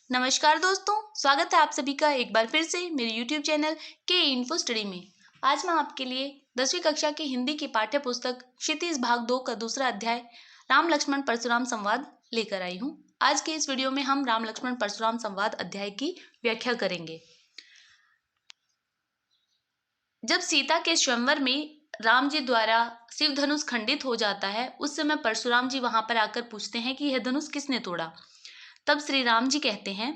नमस्कार दोस्तों, स्वागत है आप सभी का एक बार फिर से मेरे YouTube चैनल के इन्फो स्टडी में। आज मैं आपके लिए 10वीं कक्षा की हिंदी की पाठ्य पुस्तक क्षितिज भाग 2 का दूसरा अध्याय राम लक्ष्मण परशुराम संवाद लेकर आई हूँ। आज के इस वीडियो में हम राम लक्ष्मण परशुराम संवाद अध्याय की व्याख्या करेंगे। जब सीता के स्वयंवर में राम जी द्वारा शिव धनुष खंडित हो जाता है, उस समय परशुराम जी वहां पर आकर पूछते हैं कि यह धनुष किसने तोड़ा। तब श्री राम जी कहते हैं,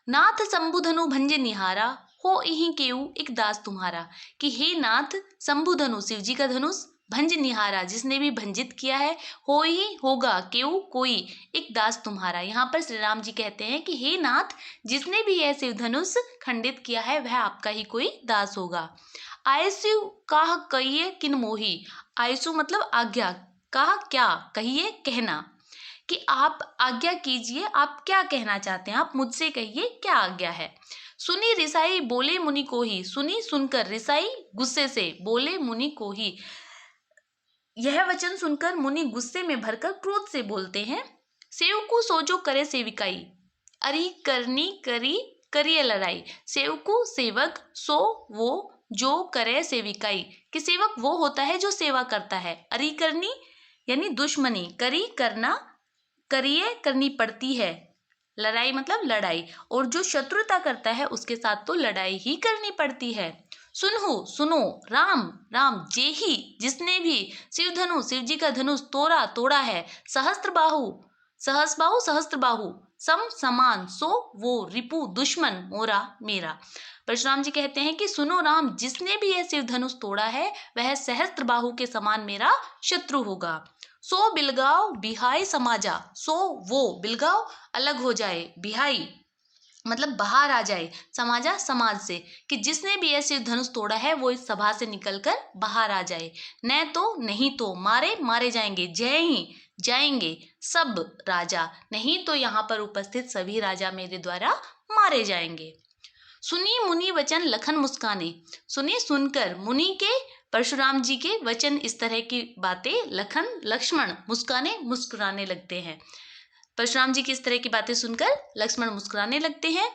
नाथ शंभु धनु भंज निहारा, हो इहि केऊ एक दास तुम्हारा। कि हे नाथ, शंभु धनु शिव जी का धनुष, भंज निहारा जिसने भी भंजित किया है, हो ही होगा केऊ कोई एक दास तुम्हारा। यहाँ पर श्री राम जी कहते हैं कि हे नाथ, जिसने भी यह शिव धनुष खंडित किया है वह आपका ही कोई दास होगा। आयसु काह कहिए किन मोही, आयसु मतलब आज्ञा, काह क्या कहिए कहना, कि आप आज्ञा कीजिए, आप क्या कहना चाहते हैं, आप मुझसे कहिए क्या आज्ञा है। सुनी रिसाई बोले मुनि को ही, सुनी सुनकर, रिसाई गुस्से से, बोले मुनि को ही, यह वचन सुनकर मुनि गुस्से में भरकर क्रोध से बोलते हैं। सेवकु सोजो करे सेविकाई, अरि करनी करी करिए लड़ाई। सेवकु सेवक, सो वो, जो करे सेविकाई, कि सेवक वो होता है जो सेवा करता है। अरि करनी यानी दुश्मनी, करी करना, करिए करनी पड़ती है, लड़ाई मतलब लड़ाई, और जो शत्रुता करता है उसके साथ तो लड़ाई ही करनी पड़ती है। सुनो सुनो राम, राम जे ही जिसने भी शिव धनु शिव जी का धनुष तोड़ा है, सहस्त्र बाहु सहस्त्र बाहु, सम समान, सो वो, रिपु दुश्मन, मोरा मेरा। परशुराम जी कहते हैं कि सुनो राम, जिसने भी यह शिव धनुष तोड़ा है वह सहस्त्र बाहु के समान मेरा शत्रु होगा। सो बिलगाव बिहाई समाजा, सो वो बिलगाव अलग हो जाए, बिहाई मतलब बाहर आ जाए, समाजा समाज से, कि जिसने भी ऐसे धनुष तोड़ा है वो इस सभा से निकलकर बाहर आ जाए। न तो नहीं तो मारे मारे जाएंगे, जय ही जाएंगे सब राजा, नहीं तो यहाँ पर उपस्थित सभी राजा मेरे द्वारा मारे जाएंगे। सुनी मुनि वचन लखन मुस्काने, सुनी सुनकर मुनि के, परशुराम जी के वचन, इस तरह की बातें लखन लक्ष्मण मुस्कुराने लगते हैं। परशुराम जी की इस तरह की बातें सुनकर लक्ष्मण मुस्कुराने लगते हैं।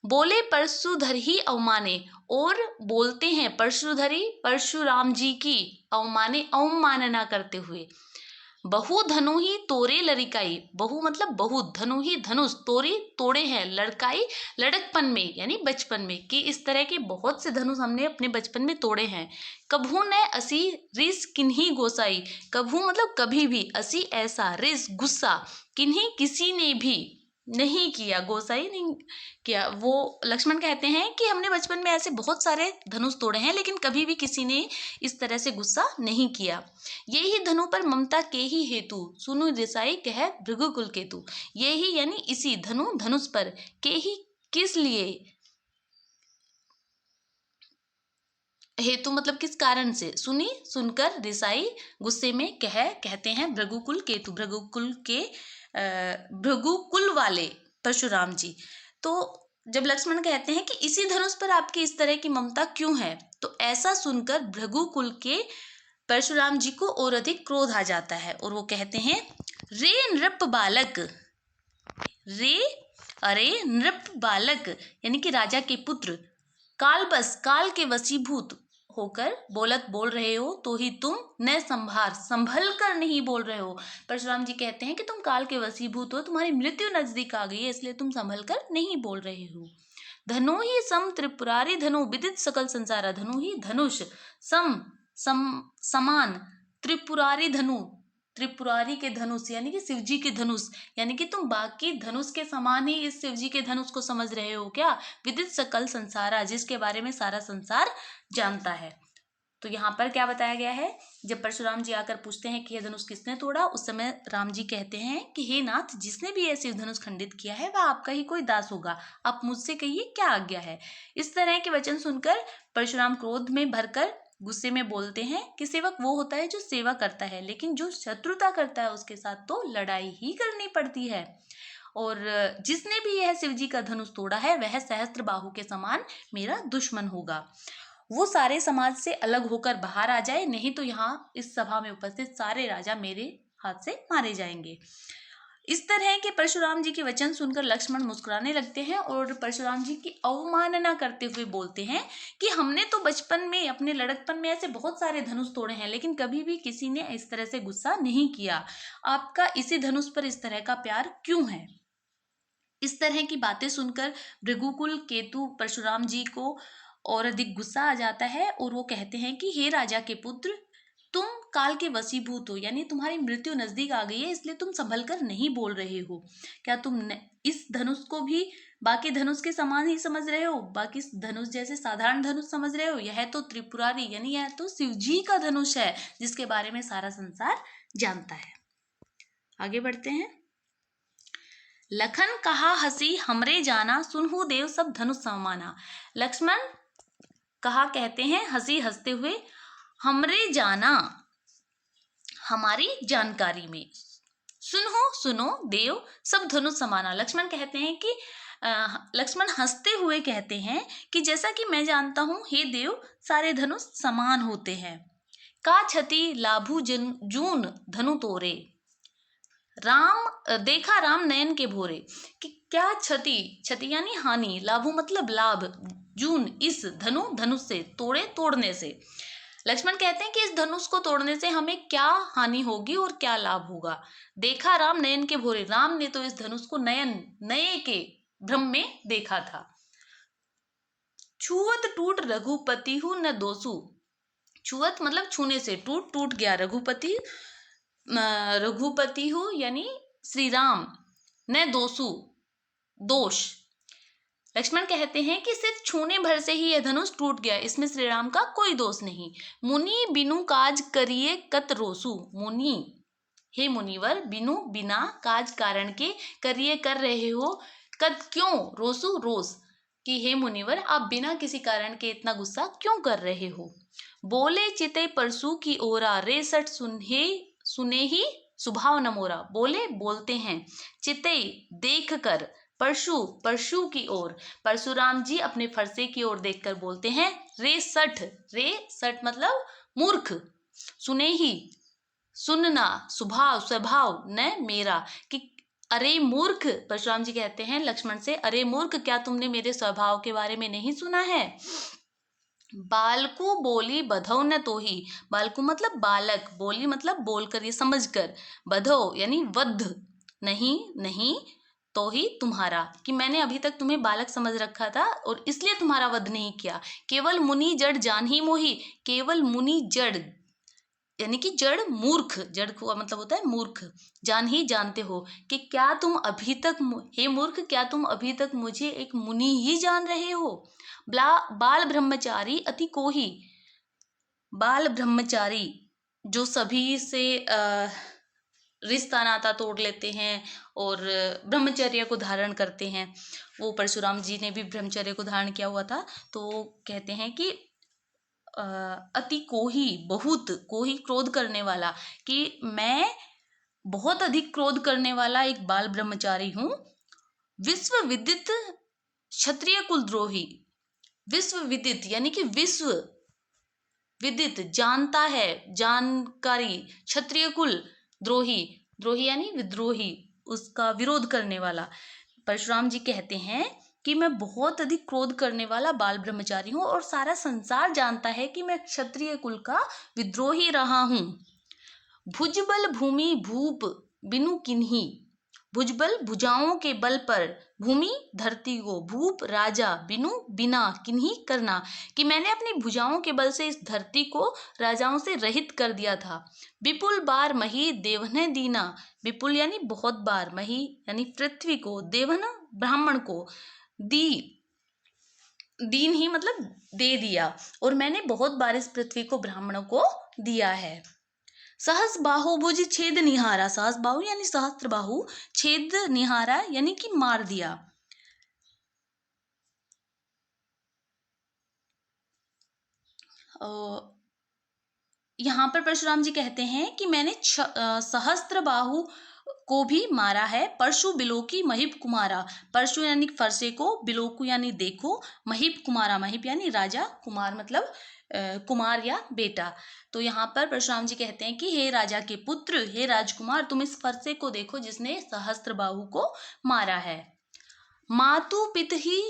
बोले परशुधर ही अवमाने, और बोलते हैं परशुधरी परशुराम जी की अवमानना करते हुए। बहु धनु ही तोरे लड़काई, बहु मतलब बहुत, धनु ही धनुष, तोरी तोड़े हैं, लड़काई लड़कपन में यानी बचपन में, कि इस तरह के बहुत से धनुष हमने अपने बचपन में तोड़े हैं। कभू न असी रिस किन्हीं गोसाई, कभू मतलब कभी भी, असी ऐसा, रिस गुस्सा, किन्हीं किसी ने भी नहीं किया, गोसाई नहीं किया। वो लक्ष्मण कहते हैं कि हमने बचपन में ऐसे बहुत सारे धनुष तोड़े हैं लेकिन कभी भी किसी ने इस तरह से गुस्सा नहीं किया। ये ही धनु पर ममता के ही हेतु, सुनु रिसाई कह भृगुकुल केतु। ये ही यानी इसी धनु धनुष पर, के ही किस लिए, हेतु मतलब किस कारण से, सुनी सुनकर, रिसाई गुस्से में, कहते हैं भृगुकुल केतु, भृगुकुल वाले परशुराम जी। तो जब लक्ष्मण कहते हैं कि इसी धनुष पर आपकी इस तरह की ममता क्यों है, तो ऐसा सुनकर भृगुकुल के परशुराम जी को और अधिक क्रोध आ जाता है और वो कहते हैं, रे नृप बालक, रे अरे नृप बालक यानी कि राजा के पुत्र, काल के वशीभूत होकर बोल रहे हो, तो ही तुम न संभल कर नहीं बोल रहे हो। परशुराम जी कहते हैं कि तुम काल के वशीभूत हो, तुम्हारी मृत्यु नजदीक आ गई है, इसलिए तुम संभल कर नहीं बोल रहे हो। धनु ही सम त्रिपुरारी धनु विदित सकल संसारा, धनु ही धनुष, समान, त्रिपुरारी धनु, त्रिपुरारी के धनुष यानी कि शिवजी के धनुष, यानी कि तुम बाकी धनुष के समान ही इस शिवजी के धनुष को समझ रहे हो क्या। विदित सकल संसारा, जिसके बारे में सारा संसार जानता है। तो यहाँ पर क्या बताया गया है, जब परशुराम जी आकर पूछते हैं कि यह धनुष किसने तोड़ा, उस समय राम जी कहते हैं कि हे नाथ, जिसने भी ऐसे धनुष खंडित किया है वह आपका ही कोई दास होगा, आप मुझसे कहिए क्या आज्ञा है। इस तरह के वचन सुनकर परशुराम क्रोध में भरकर गुस्से में बोलते हैं कि सेवक वो होता है जो सेवा करता है, लेकिन जो शत्रुता करता है उसके साथ तो लड़ाई ही करनी पड़ती है। और जिसने भी यह शिवजी का धनुष तोड़ा है वह सहस्त्र बाहु के समान मेरा दुश्मन होगा। वो सारे समाज से अलग होकर बाहर आ जाए, नहीं तो यहाँ इस सभा में उपस्थित सारे राजा मेरे हाथ से मारे जाएंगे। इस तरह के परशुराम जी के वचन सुनकर लक्ष्मण मुस्कुराने लगते हैं और परशुराम जी की अवमानना करते हुए बोलते हैं कि हमने तो बचपन में अपने लड़कपन में ऐसे बहुत सारे धनुष तोड़े हैं, लेकिन कभी भी किसी ने इस तरह से गुस्सा नहीं किया। आपका इसी धनुष पर इस तरह का प्यार क्यों है? इस तरह की बातें सुनकर भृगुकुल केतु परशुराम जी को और अधिक गुस्सा आ जाता है और वो कहते हैं कि हे राजा के पुत्र, तुम काल के वशीभूत हो, यानी तुम्हारी मृत्यु नजदीक आ गई है, इसलिए तुम संभल कर नहीं बोल रहे हो। क्या तुम इस धनुष को भी बाकी धनुष के समान ही समझ रहे हो? बाकी धनुष जैसे साधारण धनुष समझ रहे हो? यह तो त्रिपुरारी यानी यह तो शिव जी का धनुष है, जिसके बारे में सारा संसार जानता है। आगे बढ़ते हैं। लखन कहा हसी हमरे जाना, सुनहु देव सब धनुष समाना। लक्ष्मण कहा कहते हैं हंसी हंसते हुए, हमरे जाना हमारी जानकारी में, सुनो सुनो देव सब धनुष समाना। लक्ष्मण कहते हैं कि लक्ष्मण हंसते हुए कहते हैं कि जैसा कि मैं जानता हूं हे देव, सारे धनुष समान होते हैं। का छति लाभु जून धनु तोरे, राम देखा राम नयन के भोरे। कि क्या क्षति, क्षति यानी हानि, लाभु मतलब लाभ, जून इस धनुष से, तोड़े तोड़ने से। लक्ष्मण कहते हैं कि इस धनुष को तोड़ने से हमें क्या हानि होगी और क्या लाभ होगा। देखा राम नयन के भोरे, राम ने तो इस धनुष को नए के भ्रम में देखा था। छुअत टूट रघुपति हूं न दोसु, छुअत मतलब छूने से, टूट गया, रघुपति हो यानी श्री राम, न दोषु दोष। लक्ष्मण कहते हैं कि सिर्फ छूने भर से ही यह धनुष टूट गया, इसमें श्री राम का कोई दोष नहीं। मुनि बिनु काज करिए कत रोसु, मुनि हे मुनिवर, बिनु बिना काज कारण के करिए कर रहे हो, कत क्यों, रोसु रोस, कि हे मुनिवर आप बिना किसी कारण के इतना गुस्सा क्यों कर रहे हो। बोले चिते परसु की ओरा, रे सट सुने ही स्वभाव न मोरा। बोले बोलते हैं, चिते देख कर, परशु की ओर, परशुराम जी अपने फरसे की ओर देखकर बोलते हैं, रे सठ मतलब मूर्ख, सुने ही सुनना, स्वभाव न मेरा, कि अरे मूर्ख, परशुराम जी कहते हैं लक्ष्मण से, अरे मूर्ख क्या तुमने मेरे स्वभाव के बारे में नहीं सुना है। बालकू बोली बधो न तो ही, बालकू मतलब बालक, बोली मतलब बोलकर, ये समझकर, बधो यानी वध, नहीं तो ही तुम्हारा, कि मैंने अभी तक तुम्हें बालक समझ रखा था और इसलिए तुम्हारा वध नहीं किया। केवल मुनि जड़ जान ही मोही, केवल मुनि जड़ यानी कि जड़ मूर्ख, जड़ को मतलब होता है मूर्ख, जान ही जानते हो, कि क्या तुम अभी तक, हे मूर्ख क्या तुम अभी तक मुझे एक मुनि ही जान रहे हो। बाल ब्रह्मचारी अति कोही, बाल ब्रह्मचारी जो सभी से रिश्ता नाता तोड़ लेते हैं और ब्रह्मचर्य को धारण करते हैं, वो परशुराम जी ने भी ब्रह्मचर्य को धारण किया हुआ था। तो कहते हैं कि अति कोही, बहुत कोही क्रोध करने वाला, कि मैं बहुत अधिक क्रोध करने वाला एक बाल ब्रह्मचारी हूं। विश्व विदित क्षत्रिय कुलद्रोही, विश्व विदित यानी कि विश्व विदित जानता है, जानकारी, क्षत्रिय कुल द्रोही, द्रोही यानी विद्रोही, उसका विरोध करने वाला। परशुराम जी कहते हैं कि मैं बहुत अधिक क्रोध करने वाला बाल ब्रह्मचारी हूं और सारा संसार जानता है कि मैं क्षत्रिय कुल का विद्रोही रहा हूं। भुजबल भूमि भूप बिनु किन्ही, भुजबल भुजाओं के बल पर, भूमि धरती को, भूप राजा, बिनु बिना, किन्ही करना, कि मैंने अपनी भुजाओं के बल से इस धरती को राजाओं से रहित कर दिया था। विपुल बार मही देवने दीना, विपुल यानी बहुत बार, मही यानी पृथ्वी को, देवन ब्राह्मण को, दीन ही मतलब दे दिया, और मैंने बहुत बार इस पृथ्वी को ब्राह्मणों को दिया है। सहस बाहु भुज छेद निहारा, सहस बाहु यानी सहस्त्र बाहु, छेद निहारा यानी कि मार दिया। यहाँ पर परशुराम जी कहते हैं कि मैंने सहस्त्र बाहु को भी मारा है। परशु बिलोकी महिप कुमारा, परशु यानी फरसे को, बिलोकु यानी देखो, महिप कुमारा, महिप यानी राजा, कुमार मतलब कुमार या बेटा। तो यहाँ पर परशुराम जी कहते हैं कि हे राजा के पुत्र, हे राजकुमार, तुम इस फरसे को देखो जिसने सहस्त्रबाहु को मारा है। मातु पित ही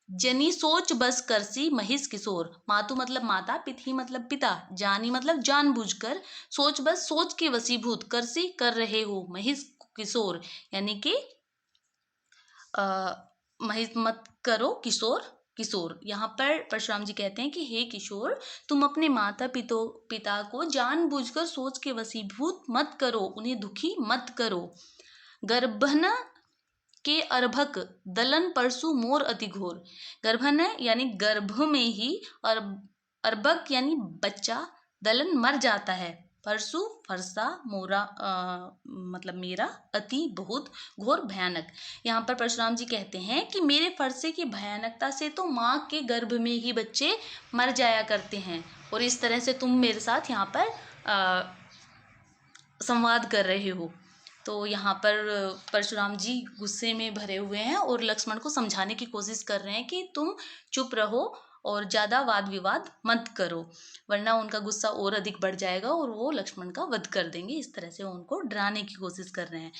जनी सोच बस करसी महिष किशोर, मातु मतलब माता, पित मतलब पिता, जानी मतलब जानबूझकर, सोच बस सोच के वशीभूत, करसी कर रहे हो, महिष किशोर यानी कि महिष मत करो, किशोर किशोर। यहाँ पर परशुराम जी कहते हैं कि हे किशोर, तुम अपने माता पिता को जानबूझकर सोच के वशीभूत मत करो, उन्हें दुखी मत करो। गर्भन के अर्भक दलन परसु मोर अति घोर, गर्भन यानी गर्भ में ही, और अर्भक यानी बच्चा, दलन मर जाता है, परसु फरसा, मोरा मतलब मेरा, अति बहुत, घोर भयानक। यहाँ पर परशुराम जी कहते हैं कि मेरे फरसे की भयानकता से तो माँ के गर्भ में ही बच्चे मर जाया करते हैं, और इस तरह से तुम मेरे साथ यहाँ पर संवाद कर रहे हो। तो यहाँ पर परशुराम जी गुस्से में भरे हुए हैं और लक्ष्मण को समझाने की कोशिश कर रहे हैं कि तुम चुप रहो और ज़्यादा वाद विवाद मत करो, वरना उनका गुस्सा और अधिक बढ़ जाएगा और वो लक्ष्मण का वध कर देंगे। इस तरह से वो उनको डराने की कोशिश कर रहे हैं।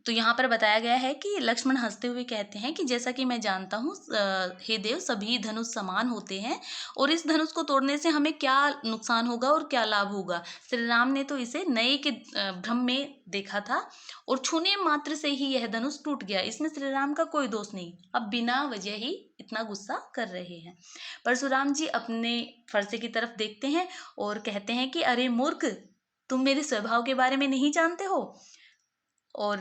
तो यहाँ पर बताया गया है कि लक्ष्मण हंसते हुए कहते हैं कि जैसा कि मैं जानता हूँ हे देव, सभी धनुष समान होते हैं, और इस धनुष को तोड़ने से हमें क्या नुकसान होगा और क्या लाभ होगा। श्री राम ने तो इसे नए के भ्रम में देखा था, और छूने मात्र से ही यह धनुष टूट गया, इसमें श्री राम का कोई दोष नहीं, अब बिना वजह ही इतना गुस्सा कर रहे हैं। परशुराम जी अपने फरसे की तरफ देखते हैं और कहते हैं कि अरे मूर्ख, तुम मेरे स्वभाव के बारे में नहीं जानते हो, और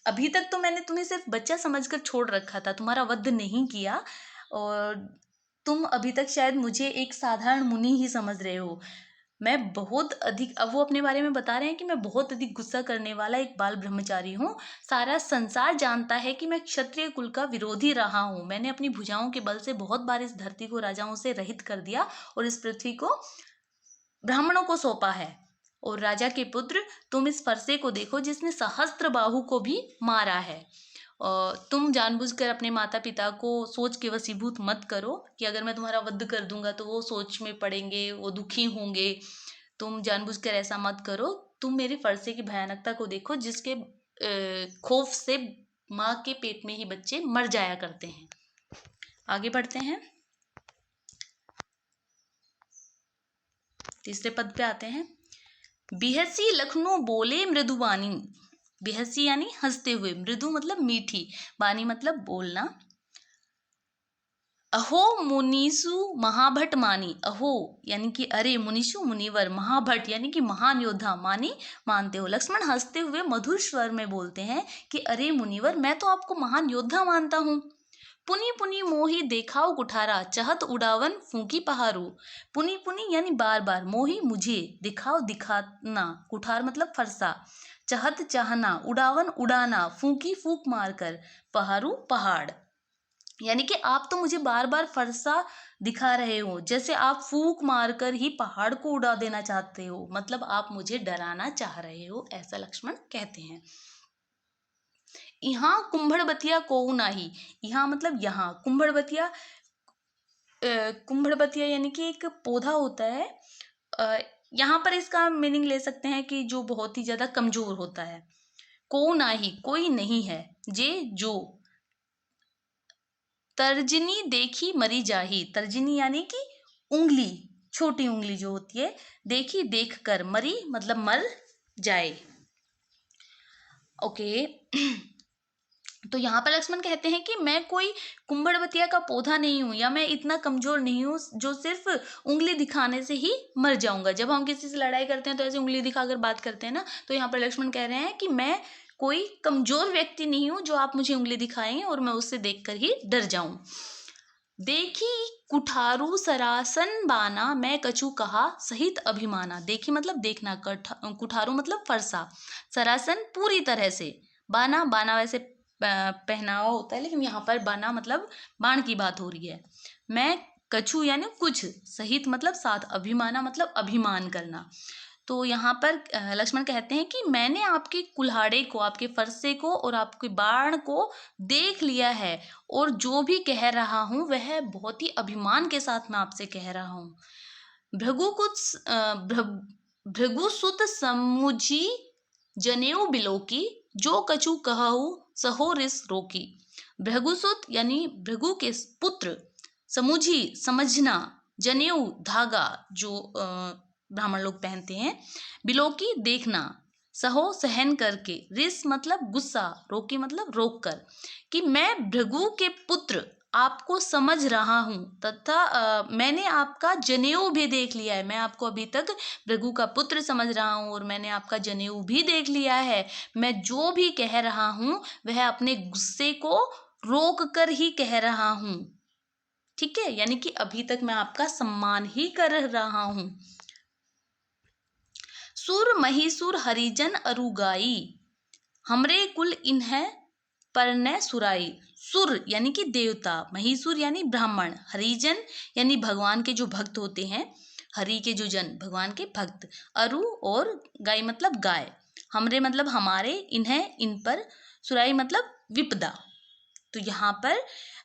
अभी तक तो मैंने तुम्हें सिर्फ बच्चा समझकर छोड़ रखा था, तुम्हारा वध नहीं किया, और तुम अभी तक शायद मुझे एक साधारण मुनि ही समझ रहे हो। मैं बहुत अधिक, अब वो अपने बारे में बता रहे हैं कि मैं बहुत अधिक गुस्सा करने वाला एक बाल ब्रह्मचारी हूँ। सारा संसार जानता है कि मैं क्षत्रिय कुल का विरोधी रहा हूँ। मैंने अपनी भुजाओं के बल से बहुत बार इस धरती को राजाओं से रहित कर दिया और इस पृथ्वी को ब्राह्मणों को सौंपा है। और राजा के पुत्र, तुम इस फरसे को देखो जिसने सहस्त्र बाहु को भी मारा है। तुम जानबूझकर अपने माता पिता को सोच के वशीभूत मत करो कि अगर मैं तुम्हारा वध कर दूंगा तो वो सोच में पड़ेंगे, वो दुखी होंगे। तुम जानबूझकर ऐसा मत करो। तुम मेरे फरसे की भयानकता को देखो जिसके खौफ से माँ के पेट में ही बच्चे मर जाया करते हैं। आगे बढ़ते हैं, तीसरे पद पे आते हैं। बिहसी लखनऊ बोले मृदुबानी, बिहसी यानी हंसते हुए, मृदु मतलब मीठी, बानी मतलब बोलना। अहो मुनीसु महाभट मानी, अहो यानी कि अरे, मुनीसु मुनिवर, महाभट यानी कि महान योद्धा, मानी मानते हो। लक्ष्मण हंसते हुए मधुर स्वर में बोलते हैं कि अरे मुनिवर, मैं तो आपको महान योद्धा मानता हूँ। पुनी पुनी मोही देखाओ कुठारा, चहत उड़ावन फूंकी पहारू। पुनी पुनी यानी बार बार, मोही मुझे, दिखाओ दिखाना, कुठार मतलब फरसा, चहत चाहना, उड़ावन उड़ाना, फूंकी फूंक मारकर, पहारू पहाड़, यानी कि आप तो मुझे बार बार फरसा दिखा रहे हो, जैसे आप फूंक मारकर ही पहाड़ को उड़ा देना चाहते हो, मतलब आप मुझे डराना चाह रहे हो, ऐसा लक्ष्मण कहते हैं। यहाँ कुंभड़बतिया कोऊ नाही, यहाँ मतलब यहाँ, कुंभड़बतिया, कुंभड़बतिया यानी कि एक पौधा होता है। यहाँ पर इसका मीनिंग ले सकते हैं कि जो बहुत ही ज्यादा कमजोर होता है। कोऊ नाही कोई नहीं है, जे जो, तर्जनी देखी मरी जाही, तर्जनी यानी कि उंगली, छोटी उंगली जो होती है, देखी देख कर, मरी मतलब मर जाए। ओके तो यहाँ पर लक्ष्मण कहते हैं कि मैं कोई कुंभड़बतिया का पौधा नहीं हूँ, या मैं इतना कमजोर नहीं हूँ जो सिर्फ उंगली दिखाने से ही मर जाऊंगा। जब हम किसी से लड़ाई करते हैं तो ऐसे उंगली दिखाकर बात करते हैं ना, तो यहाँ पर लक्ष्मण कह रहे हैं कि मैं कोई कमजोर व्यक्ति नहीं हूँ जो आप मुझे उंगली दिखाएंगे और मैं उससे देखकर ही डर जाऊं। देखी कुठारू सरासन बाना, मैं कछु कहा सहित अभिमाना। देखी मतलब देखना, कुठारू मतलब फरसा, सरासन पूरी तरह से, बाना, बाना वैसे पहनावा होता है, लेकिन यहाँ पर बाना मतलब बाण की बात हो रही है। मैं कछु यानी कुछ, सहित मतलब साथ, अभिमाना मतलब अभिमान करना। तो यहाँ पर लक्ष्मण कहते हैं कि मैंने आपके कुल्हाड़े को, आपके फरसे को और आपके बाण को देख लिया है, और जो भी कह रहा हूँ वह बहुत ही अभिमान के साथ मैं आपसे कह रहा हूँ। भृगुसुत समुझी जनेऊ बिलोकी, जो कछु कहऊ सहो रिस रोकी। भृगुसुत यानी भृगु के पुत्र, समुझी समझना, जनेऊ धागा जो ब्राह्मण लोग पहनते हैं, बिलोकी देखना, सहो सहन करके, रिस मतलब गुस्सा, रोकी मतलब रोक कर, कि मैं भृगु के पुत्र आपको समझ रहा हूँ तथा मैंने आपका जनेऊ भी देख लिया है। मैं आपको अभी तक भृगु का पुत्र समझ रहा हूँ और मैंने आपका जनेऊ भी देख लिया है। मैं जो भी कह रहा हूँ वह अपने गुस्से को रोक कर ही कह रहा हूँ। ठीक है, यानी कि अभी तक मैं आपका सम्मान ही कर रहा हूँ। सुर महिसुर हरिजन अरुगाई, हमरे कुल इन्हें परने सुराई। सुर यानी कि देवता, महिसुर यानी ब्राह्मण, हरिजन यानी भगवान के जो भक्त होते हैं, हरि के जो जन, भगवान के भक्त, अरु और गाय मतलब गाय, हमरे मतलब हमारे, इन्हें इन पर, सुराई मतलब विपदा। तो यहाँ पर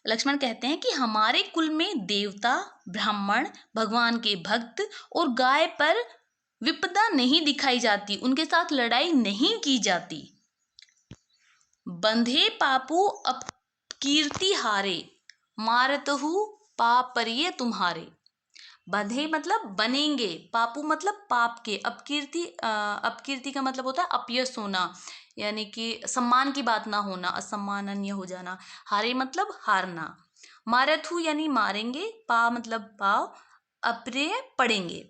लक्ष्मण कहते हैं कि हमारे कुल में देवता, ब्राह्मण, भगवान के भक्त और गाय पर विपदा नहीं दिखाई जाती, उनके साथ लड़ाई नहीं की जाती। बंधे पापू अपकीर्ति हारे, मारतहु पापरिय तुम्हारे। बंधे मतलब बनेंगे, पापू मतलब पाप के, अपकीर्ति अपकीर्ति का मतलब होता है अपयश होना, यानी कि सम्मान की बात ना होना, असम्माननीय हो जाना। हारे मतलब हारना। मारथु यानी मारेंगे, पा मतलब पाव, अप्रिय पड़ेंगे।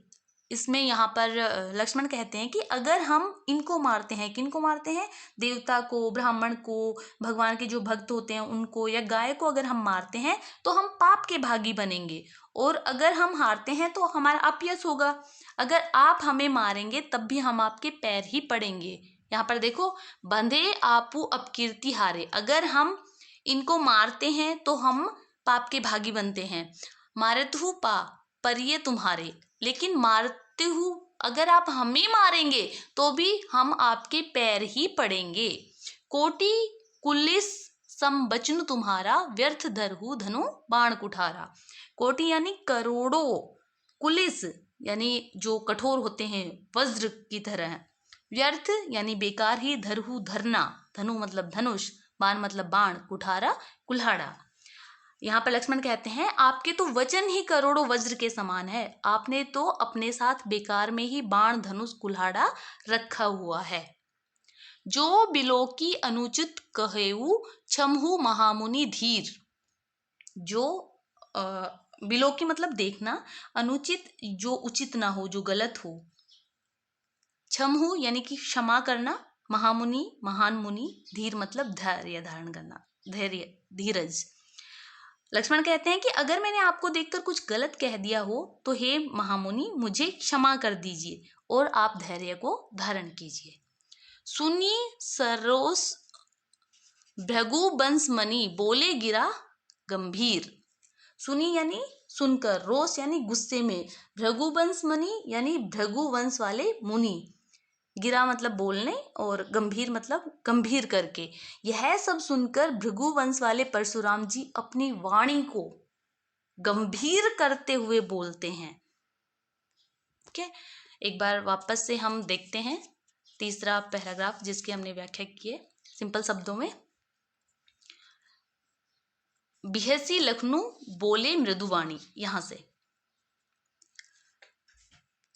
इसमें यहाँ पर लक्ष्मण कहते हैं कि अगर हम इनको मारते हैं, किनको मारते हैं, देवता को, ब्राह्मण को, भगवान के जो भक्त होते हैं उनको, या गाय को अगर हम मारते हैं तो हम पाप के भागी बनेंगे, और अगर हम हारते हैं तो हमारा अपयश होगा। अगर आप हमें मारेंगे तब भी हम आपके पैर ही पड़ेंगे। यहाँ पर देखो, बंधे आपू अपकीर्ति हारे, अगर हम इनको मारते हैं तो हम पाप के भागी बनते हैं। मारतहु पा परिये तुम्हारे, लेकिन मारते हु अगर आप हमें मारेंगे तो भी हम आपके पैर ही पड़ेंगे। कोटि कुलिस सम बचन तुम्हारा, व्यर्थ धरहु धनु बाण कुठारा। कोटि यानी करोड़ों, कुलिस यानी जो कठोर होते हैं, वज्र की तरह, व्यर्थ यानी बेकार ही, धरहु धरना, धनु मतलब धनुष, बाण मतलब बाण, कुठारा कुल्हाड़ा। यहाँ पर लक्ष्मण कहते हैं आपके तो वचन ही करोड़ों वज्र के समान है, आपने तो अपने साथ बेकार में ही बाण, धनुष, कुल्हाड़ा रखा हुआ है। जो बिलोकी अनुचित कहेऊ, क्षमहु महामुनि धीर। जो बिलोकी मतलब देखना, अनुचित जो उचित ना हो, जो गलत हो, क्षमहु यानी कि क्षमा करना, महामुनि महान मुनि, धीर मतलब धैर्य धारण करना, धैर्य धीरज। लक्ष्मण कहते हैं कि अगर मैंने आपको देखकर कुछ गलत कह दिया हो तो हे महामुनि मुझे क्षमा कर दीजिए और आप धैर्य को धारण कीजिए। सुनी सरोस भृगु बंस मणि, बोले गिरा गंभीर। सुनी यानी सुनकर, रोष यानी गुस्से में, भृगुवंश मुनि यानी भृगुवंश वाले मुनि, गिरा मतलब बोलने, और गंभीर मतलब गंभीर करके। यह सब सुनकर भृगुवंश वाले परशुराम जी अपनी वाणी को गंभीर करते हुए बोलते हैं। ठीक है, एक बार वापस से हम देखते हैं तीसरा पैराग्राफ जिसकी हमने व्याख्या की है सिंपल शब्दों में। बिहसी लखनऊ बोले मृदुवाणी, यहां से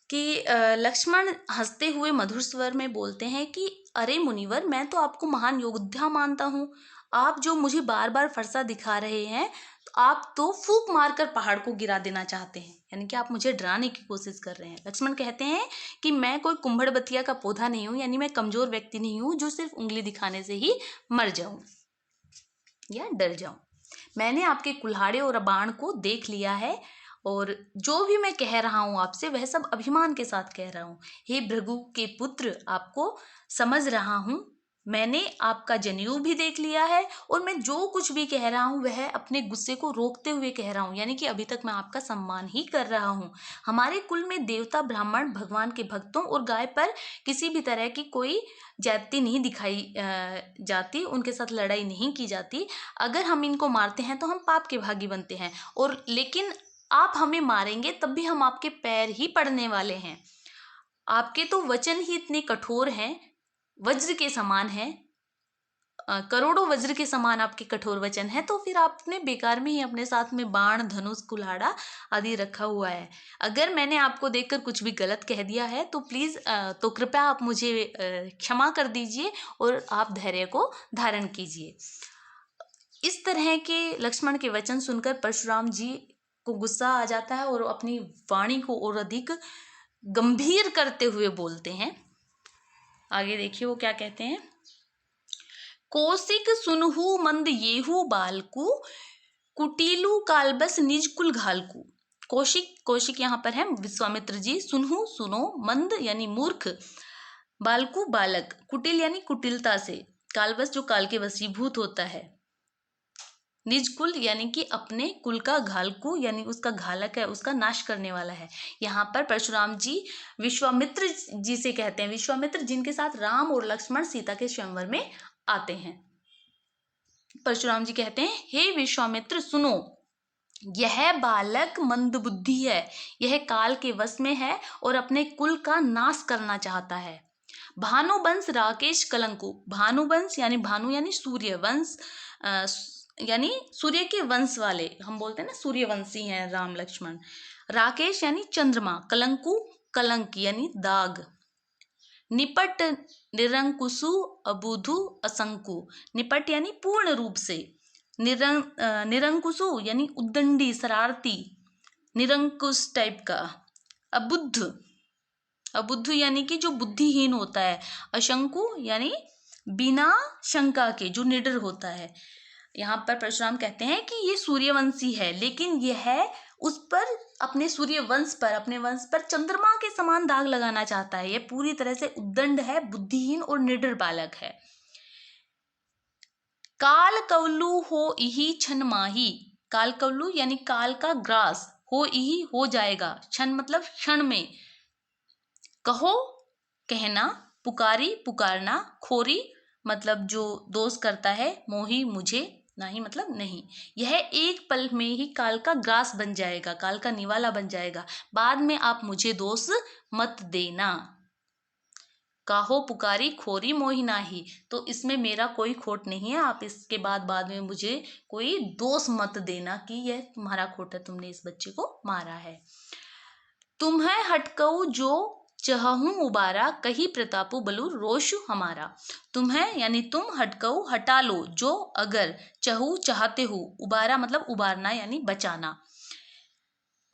कि लक्ष्मण हंसते हुए मधुर स्वर में बोलते हैं कि अरे मुनिवर, मैं तो आपको महान योद्धा मानता हूँ, आप जो मुझे बार बार फरसा दिखा रहे हैं, तो आप तो फूंक मारकर पहाड़ को गिरा देना चाहते हैं, यानी कि आप मुझे डराने की कोशिश कर रहे हैं। लक्ष्मण कहते हैं कि मैं कोई कुंभड़ बतिया का पौधा नहीं हूँ, यानी मैं कमजोर व्यक्ति नहीं हूँ जो सिर्फ उंगली दिखाने से ही मर जाऊं या डर जाऊं। मैंने आपके कुल्हाड़े और बाण को देख लिया है, और जो भी मैं कह रहा हूँ आपसे वह सब अभिमान के साथ कह रहा हूँ। हे भृगु के पुत्र, आपको समझ रहा हूँ, मैंने आपका जनेऊ भी देख लिया है और मैं जो कुछ भी कह रहा हूँ वह अपने गुस्से को रोकते हुए कह रहा हूँ, यानी कि अभी तक मैं आपका सम्मान ही कर रहा हूँ। हमारे कुल में देवता, ब्राह्मण, भगवान के भक्तों और गाय पर किसी भी तरह की कोई ज्यादती नहीं दिखाई जाती, उनके साथ लड़ाई नहीं की जाती। अगर हम इनको मारते हैं तो हम पाप के भागी बनते हैं, और लेकिन आप हमें मारेंगे तब भी हम आपके पैर ही पड़ने वाले हैं। आपके तो वचन ही इतने कठोर हैं, वज्र के समान है, करोड़ों वज्र के समान आपके कठोर वचन है, तो फिर आपने बेकार में ही अपने साथ में बाण, धनुष, कुल्हाड़ा आदि रखा हुआ है। अगर मैंने आपको देखकर कुछ भी गलत कह दिया है तो प्लीज़ तो कृपया आप मुझे क्षमा कर दीजिए और आप धैर्य को धारण कीजिए। इस तरह के लक्ष्मण के वचन सुनकर परशुराम जी को गुस्सा आ जाता है और अपनी वाणी को और अधिक गंभीर करते हुए बोलते हैं। आगे देखिए वो क्या कहते हैं। कौशिक सुनहु मंद येहु बालकु, कुटिलु कालबस निज कुल घालकु। कौशिक यहाँ पर है विश्वामित्र जी। सुनहु सुनो, मंद यानी मूर्ख, बालकु बालक, कुटिल यानी कुटिलता से, कालबस जो काल के वशीभूत होता है, निज कुल यानी कि अपने कुल का, घालकु यानी उसका घालक है, उसका नाश करने वाला है। यहाँ पर परशुराम जी विश्वामित्र जी से कहते हैं, विश्वामित्र जिनके साथ राम और लक्ष्मण सीता के स्वयंवर में आते हैं। परशुराम जी कहते हैं, हे विश्वामित्र सुनो, यह बालक मंदबुद्धि है, यह काल के वश में है और अपने कुल का नाश करना चाहता है। भानुवंश राकेश कलंकु, भानुवंश यानी भानु यानी सूर्य, वंश यानी सूर्य के वंश वाले, हम बोलते हैं ना सूर्यवंशी हैं राम लक्ष्मण। राकेश यानी चंद्रमा, कलंकु कलंक यानी दाग। निपट निरंकुशु अबुधु असंकु, निपट यानी पूर्ण रूप से, निरंकुशु यानी उद्दंडी, शरारती, निरंकुश टाइप का। अबुद्ध यानी कि जो बुद्धिहीन होता है। अशंकु यानी बिना शंका के, जो निडर होता है। यहाँ पर परशुराम कहते हैं कि ये सूर्यवंशी है, लेकिन यह उस पर, अपने सूर्यवंश पर, अपने वंश पर चंद्रमा के समान दाग लगाना चाहता है। यह पूरी तरह से उद्दंड है, बुद्धिहीन और निडर बालक है। काल कवलु हो इही छन माही, काल कवलु यानी काल का ग्रास, हो इही हो जाएगा, छन मतलब क्षण में, कहो कहना, पुकारी पुकारना, खोरी मतलब जो दोष करता है, मोही मुझे, नहीं मतलब नहीं, यह एक पल में ही काल का ग्रास बन जाएगा, काल का निवाला बन जाएगा, बाद में आप मुझे दोष मत देना। काहो पुकारी खोरी मोही नाही, तो इसमें मेरा कोई खोट नहीं है, आप इसके बाद में मुझे कोई दोष मत देना कि यह तुम्हारा खोट है, तुमने इस बच्चे को मारा है। तुम्हें हटकऊ जो चहहूँ उबारा, कही प्रतापु बलु रोषु हमारा। तुम्हें यानी तुम, हटकऊ हटा लो, जो अगर, चहु चाहते हो, उबारा मतलब उबारना यानी बचाना,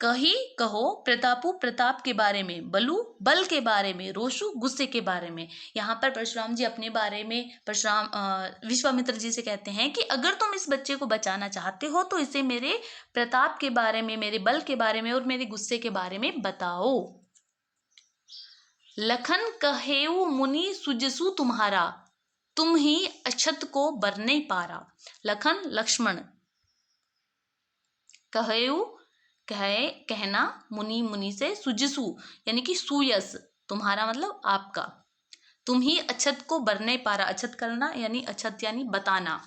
कही कहो, प्रतापु प्रताप के बारे में, बलु बल के बारे में, रोषु गुस्से के बारे में। यहाँ पर परशुराम जी अपने बारे में विश्वामित्र जी से कहते हैं कि अगर तुम इस बच्चे को बचाना चाहते हो तो इसे मेरे प्रताप के बारे में, मेरे बल के बारे में और मेरे गुस्से के बारे में बताओ। लखन कहेऊ मुनि सुजसु तुम्हारा, तुम ही अक्षत को बर नहीं पारा। लखन लक्ष्मण, कहेऊ कहे कहना, मुनि से, सुजसु यानी कि सुयस, तुम्हारा मतलब आपका, तुम ही अक्षत को बर नहीं पारा, अक्षत करना यानी अक्षत यानी बताना।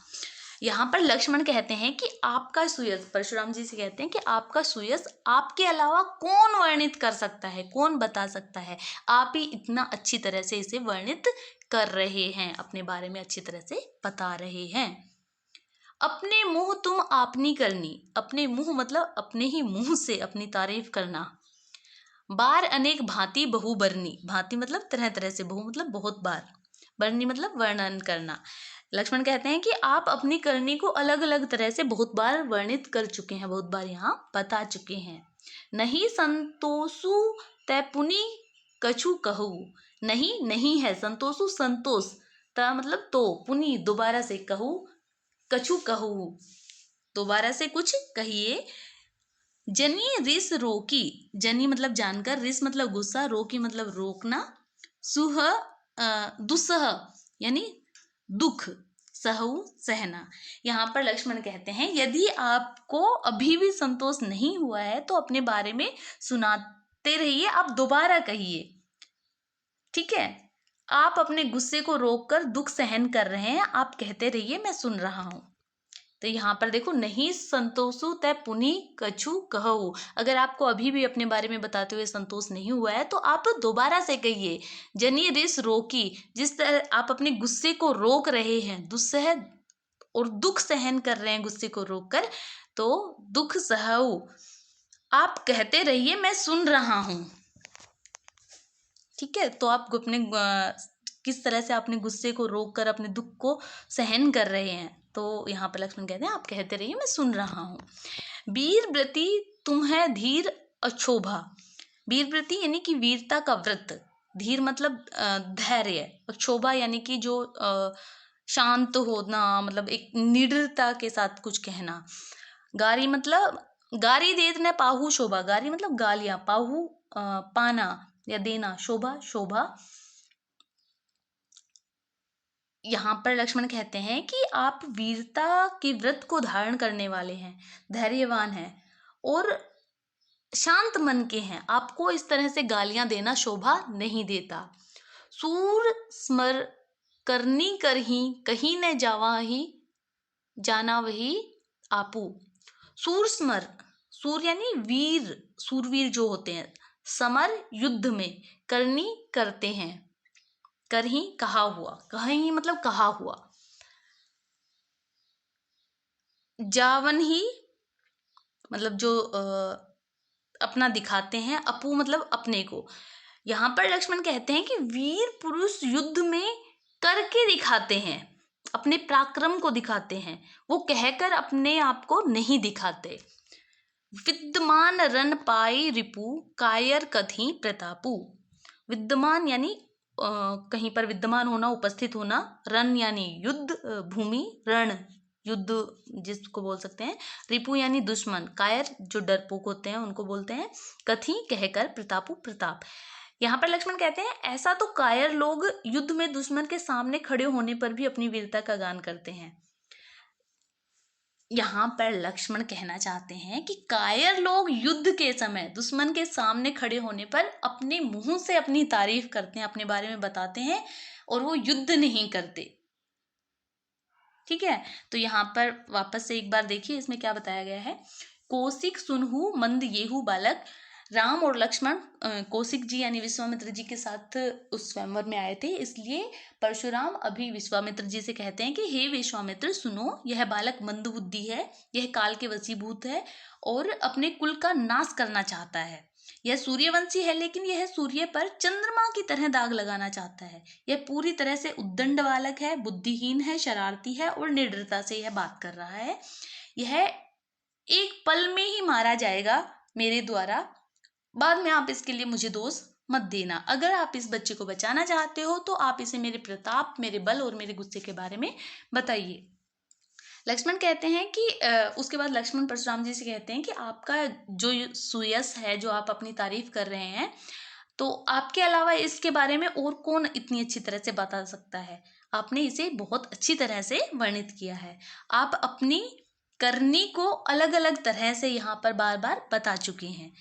यहाँ पर लक्ष्मण कहते हैं कि आपका सुयश, परशुराम जी से कहते हैं कि आपका सुयश आपके अलावा कौन वर्णित कर सकता है, कौन बता सकता है, आप ही इतना अच्छी तरह से इसे वर्णित कर रहे हैं, अपने बारे में अच्छी तरह से बता रहे हैं। अपने मुंह तुम आपनी करनी, अपने मुंह मतलब अपने ही मुंह से अपनी तारीफ करना। बार अनेक भांति बहु बरनी, भांति मतलब तरह तरह से, बहु मतलब बहुत बार, बरनी मतलब वर्णन करना। लक्ष्मण कहते हैं कि आप अपनी करनी को अलग अलग तरह से बहुत बार वर्णित कर चुके हैं, बहुत बार यहाँ बता चुके हैं। नहीं संतोषु तैपुनी कछु कहू, नहीं है, संतोषु संतोष, ता मतलब तो, पुनी दोबारा से, कहू कछु कहू दोबारा से कुछ कहिए। जनी रिस रोकी, जनी मतलब जानकर, रिस मतलब गुस्सा, रोकी मतलब रोकना, सुह दुस्सह यानी दुख सहु सहना। यहाँ पर लक्ष्मण कहते हैं यदि आपको अभी भी संतोष नहीं हुआ है तो अपने बारे में सुनाते रहिए, आप दोबारा कहिए, ठीक है। आप अपने गुस्से को रोककर दुख सहन कर रहे हैं, आप कहते रहिए मैं सुन रहा हूं। तो यहाँ पर देखो, नहीं संतोषु तय पुनि कछु कहु। अगर आपको अभी भी अपने बारे में बताते हुए संतोष नहीं हुआ है तो आप दोबारा से कहिए। जनी रिस रोकी, जिस तरह आप अपने गुस्से को रोक रहे हैं, दुस्सह और दुख सहन कर रहे हैं गुस्से को रोककर, तो दुख सहु, आप कहते रहिए मैं सुन रहा हूं, ठीक है। तो आप अपने किस तरह से अपने गुस्से को रोक कर अपने दुख को सहन कर रहे हैं, तो यहाँ पर लक्ष्मण कहते हैं आप कहते रहिए मैं सुन रहा हूँ। वीर व्रति तुम है धीर अक्षोभा। वीर व्रति यानी कि वीरता का व्रत, धीर मतलब धैर्य, अक्षोभा यानी कि जो शांत होना, मतलब एक निडरता के साथ कुछ कहना। गारी मतलब गारी देने पाहु शोभा, गारी मतलब गालियां, पाहु पाना या देना, शोभा शोभा। यहाँ पर लक्ष्मण कहते हैं कि आप वीरता के व्रत को धारण करने वाले हैं, धैर्यवान हैं और शांत मन के हैं। आपको इस तरह से गालियां देना शोभा नहीं देता। सूर स्मर करनी करही, कहीं न जावा ही जाना वही आपू। सूर स्मर, सूर यानी वीर, सूरवीर जो होते हैं, समर युद्ध में, करनी करते हैं, कर ही कहा हुआ, कहीं मतलब कहा हुआ, जावन ही मतलब जो अपना दिखाते हैं, अपू मतलब अपने को। यहाँ पर लक्ष्मण कहते हैं कि वीर पुरुष युद्ध में करके दिखाते हैं, अपने पराक्रम को दिखाते हैं, वो कहकर अपने आप को नहीं दिखाते। विद्यमान रन पाई रिपु, कायर कथी प्रतापु। विद्यमान यानी कहीं पर विद्यमान होना, उपस्थित होना। रण यानी युद्ध भूमि, रण युद्ध जिसको बोल सकते हैं। रिपु यानी दुश्मन, कायर जो डरपोक होते हैं उनको बोलते हैं। कथी कहकर, प्रतापु प्रताप। यहाँ पर लक्ष्मण कहते हैं ऐसा तो कायर लोग युद्ध में दुश्मन के सामने खड़े होने पर भी अपनी वीरता का गान करते हैं। यहाँ पर लक्ष्मण कहना चाहते हैं कि कायर लोग युद्ध के समय दुश्मन के सामने खड़े होने पर अपने मुंह से अपनी तारीफ करते हैं, अपने बारे में बताते हैं, और वो युद्ध नहीं करते, ठीक है। तो यहाँ पर वापस से एक बार देखिए इसमें क्या बताया गया है। कौशिक सुनहु मंद येहु बालक। राम और लक्ष्मण कौशिक जी यानी विश्वामित्र जी के साथ उस स्वयंवर में आए थे, इसलिए परशुराम अभी विश्वामित्र जी से कहते हैं कि हे विश्वामित्र सुनो, यह बालक मंद बुद्धि है, यह काल के वशीभूत है और अपने कुल का नाश करना चाहता है। यह सूर्यवंशी है लेकिन यह सूर्य पर चंद्रमा की तरह दाग लगाना चाहता है। यह पूरी तरह से उद्दंड बालक है, बुद्धिहीन है, शरारती है और निडरता से यह बात कर रहा है। यह एक पल में ही मारा जाएगा मेरे द्वारा, बाद में आप इसके लिए मुझे दोष मत देना। अगर आप इस बच्चे को बचाना चाहते हो तो आप इसे मेरे प्रताप, मेरे बल और मेरे गुस्से के बारे में बताइए। लक्ष्मण कहते हैं कि उसके बाद लक्ष्मण परशुराम जी से कहते हैं कि आपका जो सुयश है, जो आप अपनी तारीफ कर रहे हैं, तो आपके अलावा इसके बारे में और कौन इतनी अच्छी तरह से बता सकता है। आपने इसे बहुत अच्छी तरह से वर्णित किया है। आप अपनी करनी को अलग अलग तरह से यहाँ पर बार बार बता चुके हैं,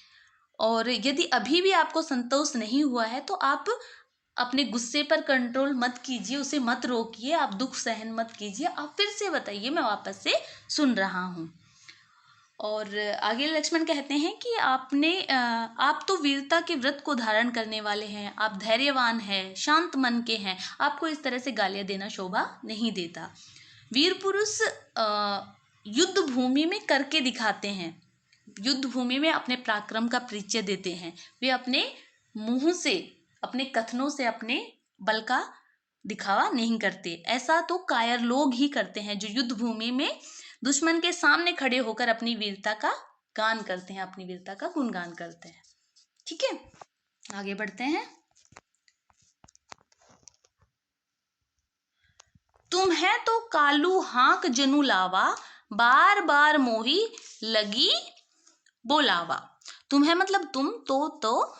और यदि अभी भी आपको संतोष नहीं हुआ है तो आप अपने गुस्से पर कंट्रोल मत कीजिए, उसे मत रोकिए, आप दुख सहन मत कीजिए, आप फिर से बताइए, मैं वापस से सुन रहा हूँ। और आगे लक्ष्मण कहते हैं कि आप तो वीरता के व्रत को धारण करने वाले हैं, आप धैर्यवान हैं, शांत मन के हैं, आपको इस तरह से गालियाँ देना शोभा नहीं देता। वीर पुरुष युद्ध भूमि में करके दिखाते हैं, युद्ध भूमि में अपने पराक्रम का परिचय देते हैं। वे अपने मुंह से, अपने कथनों से अपने बल का दिखावा नहीं करते। ऐसा तो कायर लोग ही करते हैं जो युद्ध भूमि में दुश्मन के सामने खड़े होकर अपनी वीरता का गान करते हैं, अपनी वीरता का गुणगान करते हैं, ठीक है। आगे बढ़ते हैं। तुम है तो कालू हाक जनु लावा, बार बार मोही लगी बोलावा। तुम है मतलब तुम, तो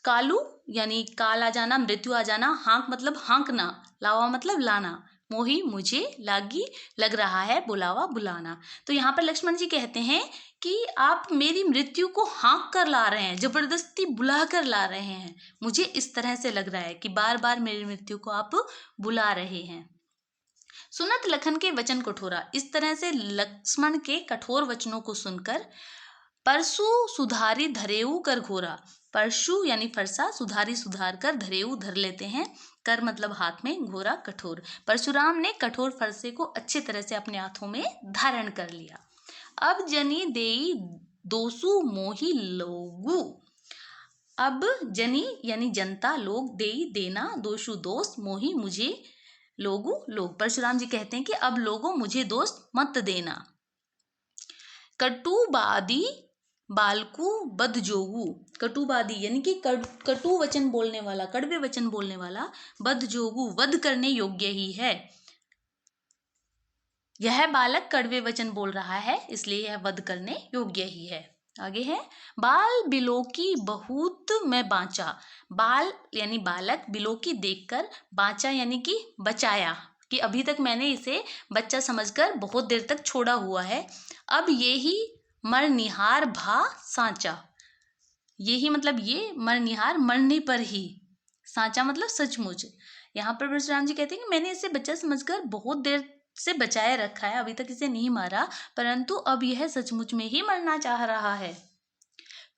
कालू यानी काल आ जाना, मृत्यु आ जाना, हाँक मतलब हाँकना, लावा मतलब लाना, मोही मुझे लागी लग रहा है बुलावा बुलाना। तो यहाँ पर लक्ष्मण जी कहते हैं कि आप मेरी मृत्यु को हाँक कर ला रहे हैं, जबरदस्ती बुला कर ला रहे हैं। मुझे इस तरह से लग रहा है कि बार बार मेरी मृत्यु को आप बुला रहे हैं। सुनत लखन के वचन कठोरा। इस तरह से लक्ष्मण के कठोर वचनों को सुनकर परशु सुधारी धरेऊ कर घोरा। परशु यानी फरसा, सुधारी सुधार कर, धरेऊ धर लेते हैं, कर मतलब हाथ में, घोरा कठोर। परशुराम ने कठोर फरसे को अच्छी तरह से अपने हाथों में धारण कर लिया। अब जनी देई दोसु मोही लोगु। अब जनी यानी जनता, लोग, देई देना, दोषु दोष, मोही मुझे, लोगु लोग। परशुराम जी कहते हैं कि अब लोगों मुझे दोष मत देना। कटुबादी बालकू बदजोगु। कटुबादी यानी कि कटु वचन बोलने वाला, कड़वे वचन बोलने वाला, बदजोगु वध करने योग्य ही है। यह बालक कड़वे वचन बोल रहा है, इसलिए यह वध करने योग्य ही है। आगे है, बाल बिलोकी बहुत मैं बांचा। बाल यानी बालक, बिलोकी देखकर, बांचा यानी कि बचाया, कि अभी तक मैंने इसे बच्चा समझकर बहुत देर तक छोड़ा हुआ है। अब यही मरनिहार भा सांचा। यही मतलब ये, मरनिहार मरने पर ही, सांचा मतलब सचमुच। यहाँ पर परशुराम जी कहते हैं कि मैंने इसे बच्चा समझकर बहुत देर से बचाए रखा है, अभी तक इसे नहीं मारा, परंतु अब यह सचमुच में ही मरना चाह रहा है।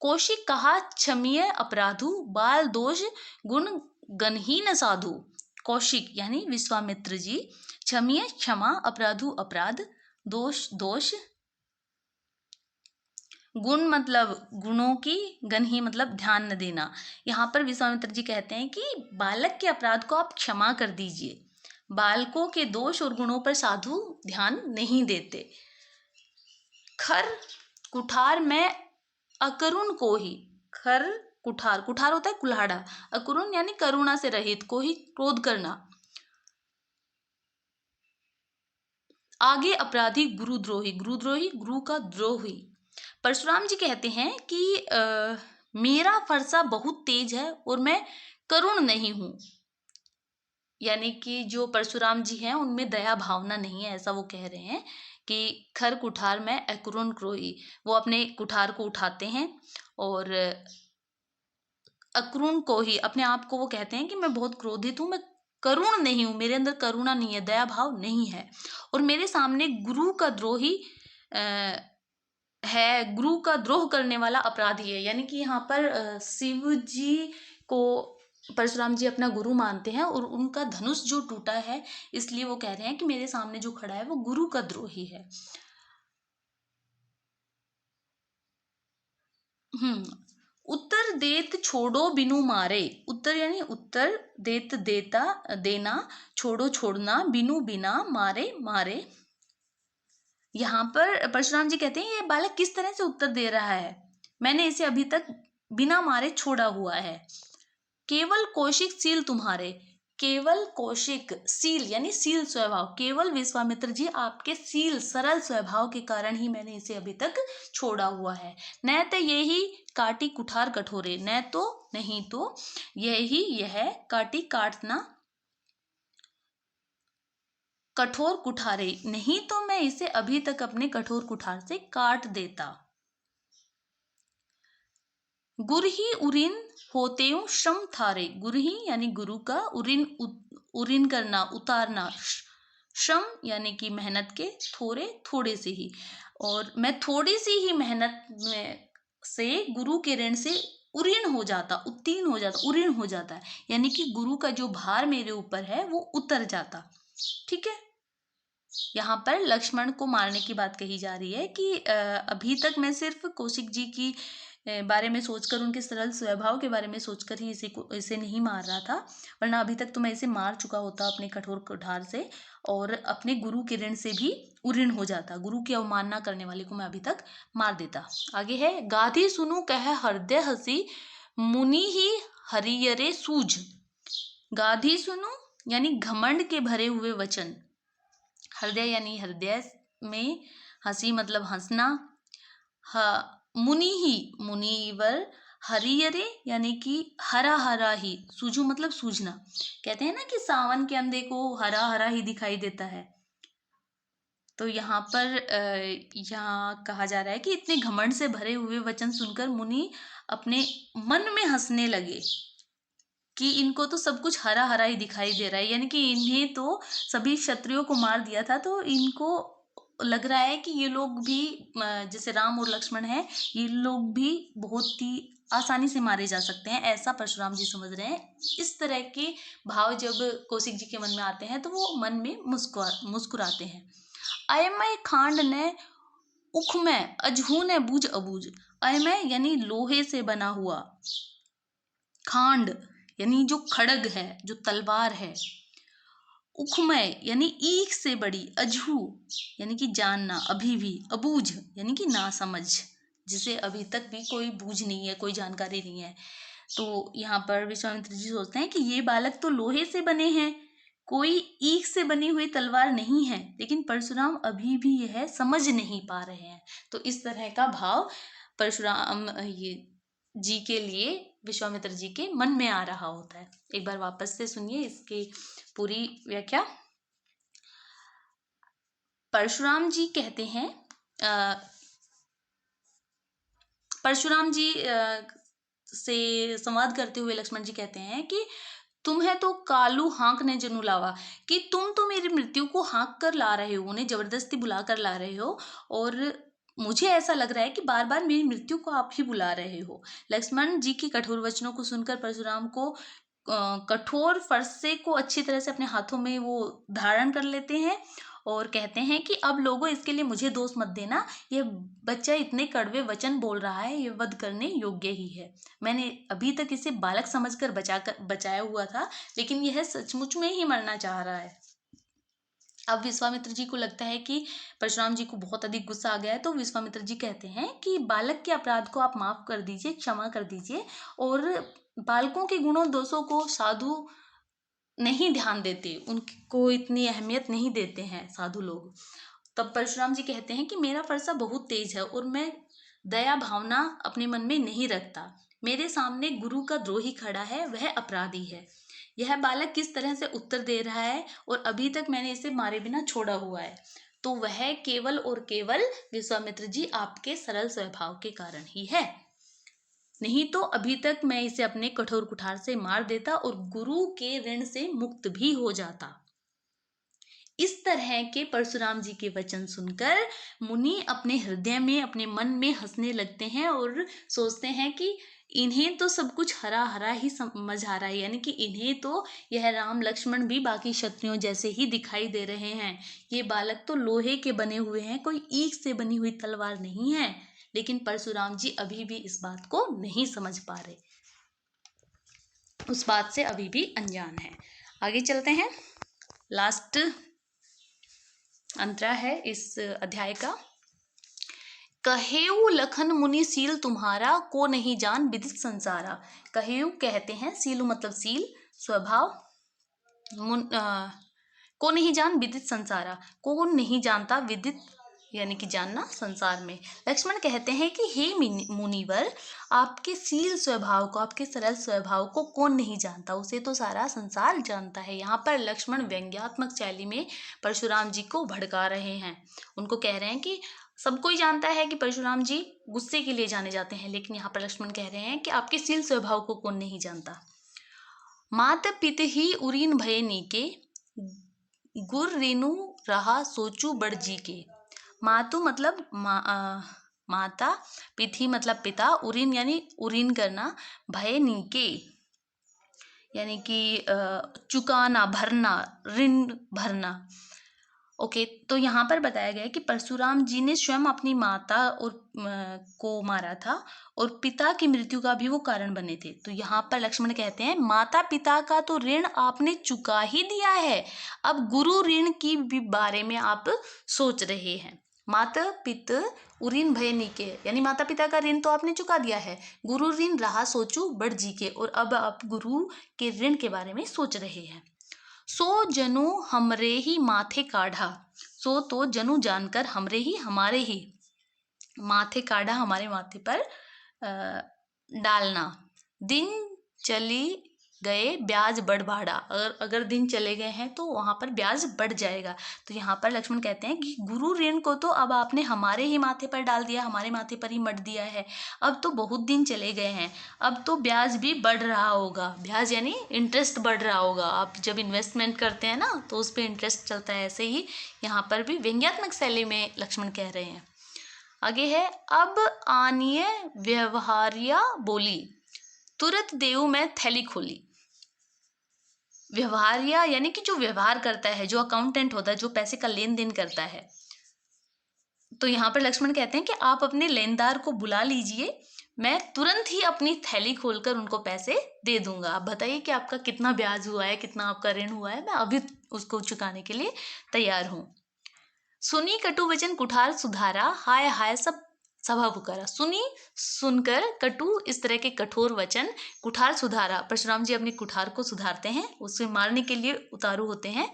कौशिक कहा क्षमीय अपराधु, बाल दोष गुण गणहीन साधु। कौशिक यानी विश्वामित्र जी, क्षमीय क्षमा, अपराधु अपराध, दोष दोष, गुण मतलब गुणों की, गणही मतलब ध्यान न देना। यहाँ पर विश्वामित्र जी कहते हैं कि बालक के अपराध को आप क्षमा कर दीजिए, बालकों के दोष और गुणों पर साधु ध्यान नहीं देते। खर कुठार में अकरुण को ही, खर कुठार, कुठार होता है कुल्हाड़ा, अकरुण यानी करुणा से रहित, को ही क्रोध करना। आगे अपराधी गुरुद्रोही, गुरुद्रोही गुरु का द्रोही। परशुराम जी कहते हैं कि मेरा फरसा बहुत तेज है और मैं करुण नहीं हूं, यानी कि जो परशुराम जी हैं उनमें दया भावना नहीं है, ऐसा वो कह रहे हैं कि खर कुठार में अकरुण क्रोही। वो अपने कुठार को उठाते हैं और अक्रूण को ही, अपने आप को वो कहते हैं कि मैं बहुत क्रोधित हूँ, मैं करुण नहीं हूँ, मेरे अंदर करुणा नहीं है, दया भाव नहीं है, और मेरे सामने गुरु का द्रोही है, गुरु का द्रोह करने वाला अपराधी है। यानी कि यहाँ पर शिव जी को परशुराम जी अपना गुरु मानते हैं और उनका धनुष जो टूटा है, इसलिए वो कह रहे हैं कि मेरे सामने जो खड़ा है वो गुरु का द्रोही है। उत्तर देत छोड़ो बिनु मारे। उत्तर यानी उत्तर, देत देता देना, छोड़ो छोड़ना, बिनु बिना, मारे मारे। यहाँ पर परशुराम जी कहते हैं ये बालक किस तरह से उत्तर दे रहा है, मैंने इसे अभी तक बिना मारे छोड़ा हुआ है। केवल कौशिक सील तुम्हारे। केवल कौशिक, सील यानी सील स्वभाव, केवल विश्वामित्र जी आपके सील सरल स्वभाव के कारण ही मैंने इसे अभी तक छोड़ा हुआ है। न तो यही काटी कुठार कठोरे, न तो नहीं तो यही यह काटी काटना कठोर कुठारे, नहीं तो मैं इसे अभी तक अपने कठोर कुठार से काट देता। गुरही उरिन होतेऊ श्रम थारे। गुरही यानी गुरु का, उरिन उरिन करना, उतारना, श्रम यानी कि मेहनत के, थोड़े थोड़े से ही, और मैं थोड़ी सी ही मेहनत में से गुरु के ऋण से उरीण हो जाता, उत्तीर्ण हो जाता, उरीण हो जाता है, यानी कि गुरु का जो भार मेरे ऊपर है वो उतर जाता। ठीक है, यहाँ पर लक्ष्मण को मारने की बात कही जा रही है कि अभी तक मैं सिर्फ कौशिक जी की बारे में सोचकर, उनके सरल स्वभाव के बारे में सोचकर ही इसे नहीं मार रहा था, वरना अभी तक तो मैं इसे मार चुका होता अपने कठोर कुठार से, और अपने गुरु के ऋण से भी उऋण हो जाता, गुरु की अवमानना करने वाले को मैं अभी तक मार देता। आगे है, गाधी सुनु कह हृदय हसी, मुनि ही हरियरे सूझ। गाधी सुनु यानी घमंड के भरे हुए वचन, हृदय यानी हृदय में, हंसी मतलब हंसना, मुनि ही मुनिवर हरियरे यानी कि हरा हरा ही, सूझू मतलब सूझना। कहते हैं ना कि सावन के अंधे को हरा हरा ही दिखाई देता है। तो यहाँ पर यहाँ कहा जा रहा है कि इतने घमंड से भरे हुए वचन सुनकर मुनि अपने मन में हंसने लगे कि इनको तो सब कुछ हरा हरा ही दिखाई दे रहा है, यानी कि इन्हें तो सभी क्षत्रियों को मार दिया था, तो इनको लग रहा है कि ये लोग भी जैसे राम और लक्ष्मण हैं, ये लोग भी बहुत ही आसानी से मारे जा सकते हैं, ऐसा परशुराम जी समझ रहे हैं। इस तरह के भाव जब कौशिक जी के मन में आते हैं तो वो मन में मुस्कुराते हैं। अयमय खांड ने उख में अजहू ने बूझ अबूझ। अयमय यानी लोहे से बना हुआ, खांड यानी जो खड़ग है, जो तलवार है, उखमय यानी ईख से बड़ी, अजहू यानी कि जानना, अभी भी, अबूझ यानी कि ना समझ, जिसे अभी तक भी कोई बूझ नहीं है, कोई जानकारी नहीं है। तो यहाँ पर विश्वामित्र जी सोचते हैं कि ये बालक तो लोहे से बने हैं, कोई ईख से बनी हुई तलवार नहीं है, लेकिन परशुराम अभी भी यह समझ नहीं पा रहे हैं। तो इस तरह का भाव परशुराम ये जी के लिए विश्वामित्र जी के मन में आ रहा होता है। एक बार वापस से सुनिए इसकी पूरी व्याख्या। परशुराम जी कहते हैं, परशुराम जी से संवाद करते हुए लक्ष्मण जी कहते हैं कि तुम्हें तो कालू हाँक ने जनु लावा, कि तुम तो मेरी मृत्यु को हाँक कर ला रहे हो, उन्हें जबरदस्ती बुला कर ला रहे हो, और मुझे ऐसा लग रहा है कि बार बार मेरी मृत्यु को आप ही बुला रहे हो। लक्ष्मण जी के कठोर वचनों को सुनकर परशुराम को कठोर फरसे को अच्छी तरह से अपने हाथों में वो धारण कर लेते हैं और कहते हैं कि अब लोगों इसके लिए मुझे दोष मत देना, ये बच्चा इतने कड़वे वचन बोल रहा है, ये वध करने योग्य ही है। मैंने अभी तक इसे बालक समझकर बचाया हुआ था, लेकिन यह सचमुच में ही मरना चाह रहा है। अब विश्वामित्र जी को लगता है कि परशुराम जी को बहुत अधिक गुस्सा आ गया है, तो विश्वामित्र जी कहते हैं कि बालक के अपराध को आप माफ कर दीजिए, क्षमा कर दीजिए, और बालकों के गुणों दोषों को साधु नहीं ध्यान देते, उनको इतनी अहमियत नहीं देते हैं साधु लोग। तब परशुराम जी कहते हैं कि मेरा फरसा बहुत तेज है और मैं दया भावना अपने मन में नहीं रखता। मेरे सामने गुरु का द्रोही खड़ा है, वह अपराधी है। यह बालक किस तरह से उत्तर दे रहा है और अभी तक मैंने इसे मारे बिना छोड़ा हुआ है, तो वह केवल और केवल विश्वामित्र जी आपके सरल स्वभाव के कारण ही है, नहीं तो अभी तक मैं इसे अपने कठोर कुठार से मार देता और गुरु के ऋण से मुक्त भी हो जाता। इस तरह के परशुराम जी के वचन सुनकर मुनि अपने हृदय में, अपने मन में हंसने लगते हैं और सोचते हैं कि इन्हें तो सब कुछ हरा हरा ही समझ आ रहा है, यानी कि इन्हें तो यह राम लक्ष्मण भी बाकी क्षत्रियों जैसे ही दिखाई दे रहे हैं। ये बालक तो लोहे के बने हुए हैं, कोई ईख से बनी हुई तलवार नहीं है। लेकिन परशुराम जी अभी भी इस बात को नहीं समझ पा रहे, उस बात से अभी भी अनजान है। आगे चलते हैं। लास्ट अंतरा है इस अध्याय का। कहेऊ लखन मुनि सील तुम्हारा, को नहीं जान विदित संसारा। कहेऊ कहते हैं, सीलु मतलब सील, स्वभाव, को नहीं जान विदित संसारा, को नहीं जानता, विदित यानी कि जानना, संसार में। लक्ष्मण कहते हैं कि हे मुनिवर, आपके सील स्वभाव को, आपके सरल स्वभाव को कौन नहीं जानता, उसे तो सारा संसार जानता है। यहाँ पर लक्ष्मण व्यंग्यात्मक शैली में परशुराम जी को भड़का रहे हैं। उनको कह रहे हैं कि सबको ही जानता है कि परशुराम जी गुस्से के लिए जाने जाते हैं, लेकिन यहाँ पर लक्ष्मण कह रहे हैं कि आपके सील स्वभाव को कौन नहीं जानता। मात पित ही उरीन भय नीके, गुर रेनु रहा सोचू बड़ जी के। मातु मतलब माता, पिथि मतलब पिता, उरीन यानी उरीन करना, भय नीके यानी कि चुकाना, भरना, ऋण भरना। ओके, तो यहाँ पर बताया गया है कि परशुराम जी ने स्वयं अपनी माता और को मारा था और पिता की मृत्यु का भी वो कारण बने थे। तो यहाँ पर लक्ष्मण कहते हैं, माता पिता का तो ऋण आपने चुका ही दिया है, अब गुरु ऋण की भी बारे में आप सोच रहे हैं। माता पित उऋण भय नीके, यानी माता पिता का ऋण तो आपने चुका दिया है, गुरु ऋण रहा सोचू बड़ जी के, और अब आप गुरु के ऋण के बारे में सोच रहे हैं। सो जनु हमरे ही माथे काढ़ा, सो तो जनु जानकर, हमरे ही हमारे ही, माथे काढ़ा हमारे माथे पर डालना। दिन चली गए ब्याज बढ़ बढ़ा, अगर दिन चले गए हैं तो वहाँ पर ब्याज बढ़ जाएगा। तो यहाँ पर लक्ष्मण कहते हैं कि गुरु ऋण को तो अब आपने हमारे ही माथे पर डाल दिया, हमारे माथे पर ही मट दिया है। अब तो बहुत दिन चले गए हैं, अब तो ब्याज भी बढ़ रहा होगा। ब्याज यानी इंटरेस्ट बढ़ रहा होगा। आप जब इन्वेस्टमेंट करते हैं ना तो उस पर इंटरेस्ट चलता है, ऐसे ही यहाँ पर भी व्यंग्यात्मक शैली में लक्ष्मण कह रहे हैं। आगे है, अब आनिय व्यवहार्या बोली, तुरंत देऊ मैं थैली खोली। व्यवहार्या यानी कि जो व्यवहार करता है, जो अकाउंटेंट होता है, जो पैसे का लेन देन करता है। तो यहाँ पर लक्ष्मण कहते हैं कि आप अपने लेनदार को बुला लीजिए, मैं तुरंत ही अपनी थैली खोलकर उनको पैसे दे दूंगा। आप बताइए कि आपका कितना ब्याज हुआ है, कितना आपका ऋण हुआ है, मैं अभी उसको चुकाने के लिए तैयार हूँ। सुनी कटु वचन कुठार सुधारा, हाय हाय सब सभा पुकारा। सुनी, सुनकर, कटु इस तरह के कठोर वचन, कुठार सुधारा, परशुराम जी अपनी कुठार को सुधारते हैं, उसे मारने के लिए उतारू होते हैं।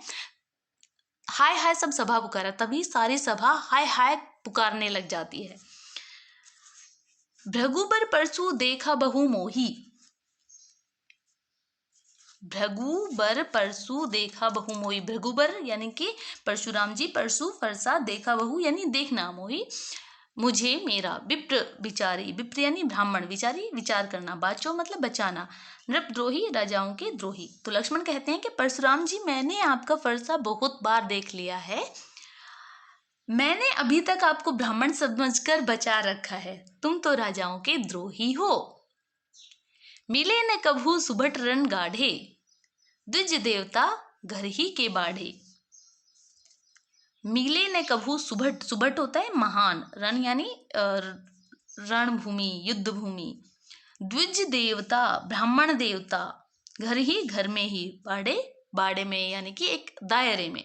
हाय हाय सब सभा पुकारा, तभी सारी सभा हाय हाय पुकारने लग जाती है। भृगुबर परसु देखा बहु मोही, भृगुबर परसु देखा बहु मोही। भृगुबर यानी कि परशुराम जी, परसु फरसा, देखा बहु यानी देखना, मोही मुझे मेरा, विप्र विचारी, विप्र यानी ब्राह्मण, विचारी विचार करना, बाचो मतलब बचाना, नृपद्रोही राजाओं के द्रोही। तो लक्ष्मण कहते हैं कि परशुराम जी मैंने आपका फरसा बहुत बार देख लिया है, मैंने अभी तक आपको ब्राह्मण समझकर बचा रखा है, तुम तो राजाओं के द्रोही हो। मिले न कभू सुभट रण गाढ़े, द्विज देवता घर ही के बाढ़े। मिले न कभू सुभट, सुभट होता है महान, रण यानी रणभूमि, युद्ध भूमि, द्विज देवता ब्राह्मण देवता, घर ही घर में ही, बाड़े बाड़े में यानी कि एक दायरे में।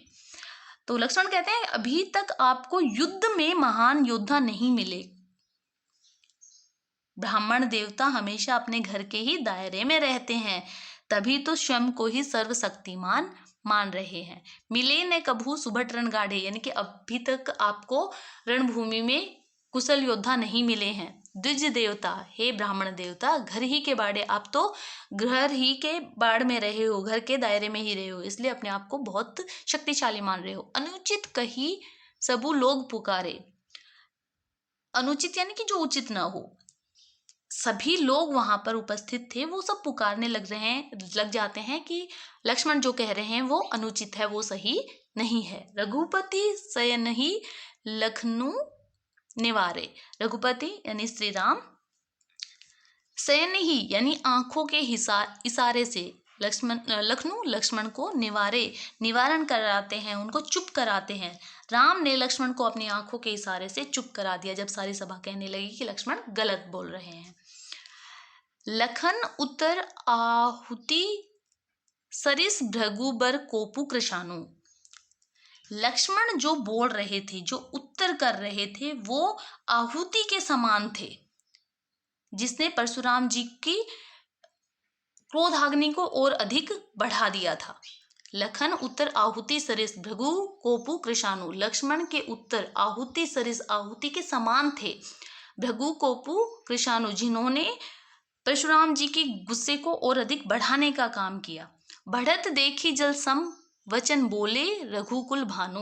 तो लक्ष्मण कहते हैं अभी तक आपको युद्ध में महान योद्धा नहीं मिले, ब्राह्मण देवता हमेशा अपने घर के ही दायरे में रहते हैं, तभी तो स्वयं को ही सर्वशक्तिमान मान रहे हैं। मिले न कभू सुभट रण गाढ़े यानी कि अभी तक आपको रणभूमि में कुशल योद्धा नहीं मिले हैं। द्विज देवता, हे ब्राह्मण देवता, घर ही के बाड़े, आप तो घर ही के बाड़ में रहे हो, घर के दायरे में ही रहे हो, इसलिए अपने आप को बहुत शक्तिशाली मान रहे हो। अनुचित कही सबू लोग पुकारे, अनुचित यानी कि जो उचित ना हो, सभी लोग वहां पर उपस्थित थे, वो सब पुकारने लग जाते हैं कि लक्ष्मण जो कह रहे हैं वो अनुचित है, वो सही नहीं है। रघुपति सयनहि लखनु निवारे, रघुपति यानी श्री राम, सयनहि यानी आंखों के इशारे से लखनु लक्ष्मण को निवारे, निवारण कराते हैं, उनको चुप कराते हैं। राम ने लक्ष्मण को अपनी आंखों के इशारे से चुप करा दिया जब सारी सभा कहने लगी कि लक्ष्मण गलत बोल रहे हैं। लखन उत्तर आहुति सरिस भृगुबर कोपु कृशानु, लक्ष्मण जो बोल रहे थे, जो उत्तर कर रहे थे, वो आहुति के समान थे, जिसने परशुराम जी की क्रोधाग्नि को और अधिक बढ़ा दिया था। लखन उत्तर आहुति सरिस भृगु कोपु कृशानु, लक्ष्मण के उत्तर आहुति सरिस, आहुति के समान थे, भृगु कोपु कृशानु, जिन्होंने परशुराम जी के गुस्से को और अधिक बढ़ाने का काम किया। बढ़त देखी जल सम वचन बोले रघुकुल भानु,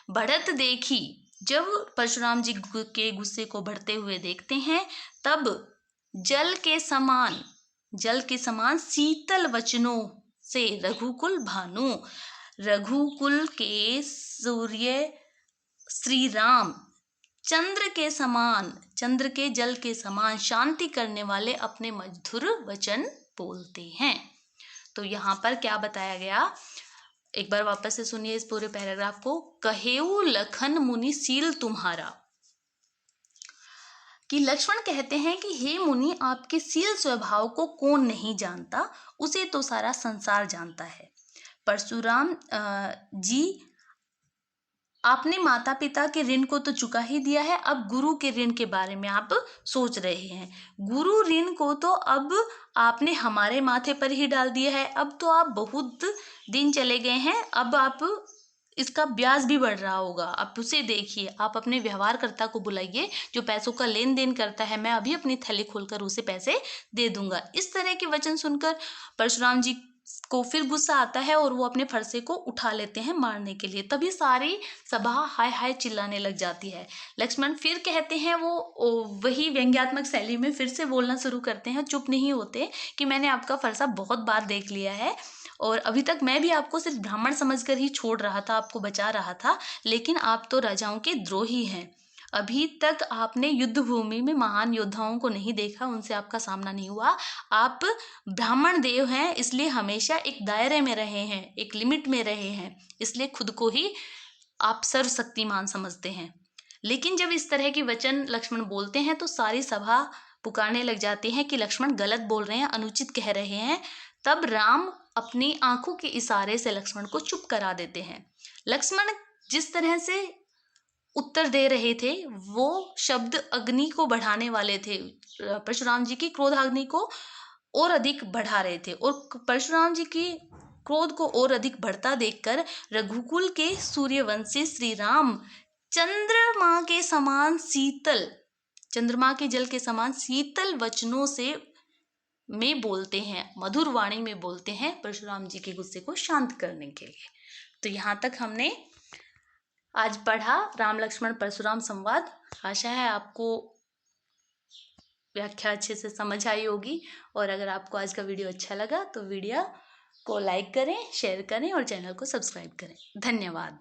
बढ़त देखी, जब परशुराम जी के गुस्से को बढ़ते हुए देखते हैं तब जल के समान शीतल वचनों से रघुकुल भानु, रघुकुल के सूर्य श्री राम चंद्र के समान, चंद्र के जल के समान शांति करने वाले अपने मधुर वचन बोलते हैं। तो यहाँ पर क्या बताया गया, एक बार वापस से सुनिए इस पूरे पैराग्राफ को। कहेऊ लखन मुनि सील तुम्हारा, कि लक्ष्मण कहते हैं कि हे मुनि, आपके शील स्वभाव को कौन नहीं जानता, उसे तो सारा संसार जानता है। परशुराम जी, आपने माता पिता के ऋण को तो चुका ही दिया है, अब गुरु के ऋण के बारे में आप सोच रहे हैं। गुरु ऋण को तो अब आपने हमारे माथे पर ही डाल दिया है, अब तो आप बहुत दिन चले गए हैं, अब आप इसका ब्याज भी बढ़ रहा होगा। आप उसे देखिए, आप अपने व्यवहारकर्ता को बुलाइए जो पैसों का लेन देन करता है, मैं अभी अपनी थैली खोलकर उसे पैसे दे दूंगा। इस तरह के वचन सुनकर परशुराम जी को फिर गुस्सा आता है और वो अपने फरसे को उठा लेते हैं मारने के लिए। तभी सारी सभा हाय हाय चिल्लाने लग जाती है। लक्ष्मण फिर कहते हैं, वो वही व्यंग्यात्मक शैली में फिर से बोलना शुरू करते हैं, चुप नहीं होते, कि मैंने आपका फरसा बहुत बार देख लिया है और अभी तक मैं भी आपको सिर्फ ब्राह्मण समझकर ही छोड़ रहा था, आपको बचा रहा था, लेकिन आप तो राजाओं के द्रोही हैं। अभी तक आपने युद्ध भूमि में महान योद्धाओं को नहीं देखा, उनसे आपका सामना नहीं हुआ। आप ब्राह्मण देव हैं, इसलिए हमेशा एक दायरे में रहे हैं, एक लिमिट में रहे हैं, इसलिए खुद को ही आप सर्वशक्तिमान समझते हैं। लेकिन जब इस तरह के वचन लक्ष्मण बोलते हैं तो सारी सभा पुकारने लग जाती है कि लक्ष्मण गलत बोल रहे हैं, अनुचित कह रहे हैं। तब राम अपनी आंखों के इशारे से लक्ष्मण को चुप करा देते हैं। लक्ष्मण जिस तरह से उत्तर दे रहे थे वो शब्द अग्नि को बढ़ाने वाले थे, परशुराम जी की क्रोधाग्नि को और अधिक बढ़ा रहे थे। और परशुराम जी की क्रोध को और अधिक बढ़ता देखकर रघुकुल के सूर्यवंशी श्री राम चंद्रमा के समान शीतल, चंद्रमा के जल के समान शीतल वचनों से में बोलते हैं, मधुर वाणी में बोलते हैं परशुराम जी के गुस्से को शांत करने के लिए। तो यहाँ तक हमने आज पढ़ा राम लक्ष्मण परशुराम संवाद। आशा है आपको व्याख्या अच्छे से समझ आई होगी। और अगर आपको आज का वीडियो अच्छा लगा तो वीडियो को लाइक करें, शेयर करें और चैनल को सब्सक्राइब करें। धन्यवाद।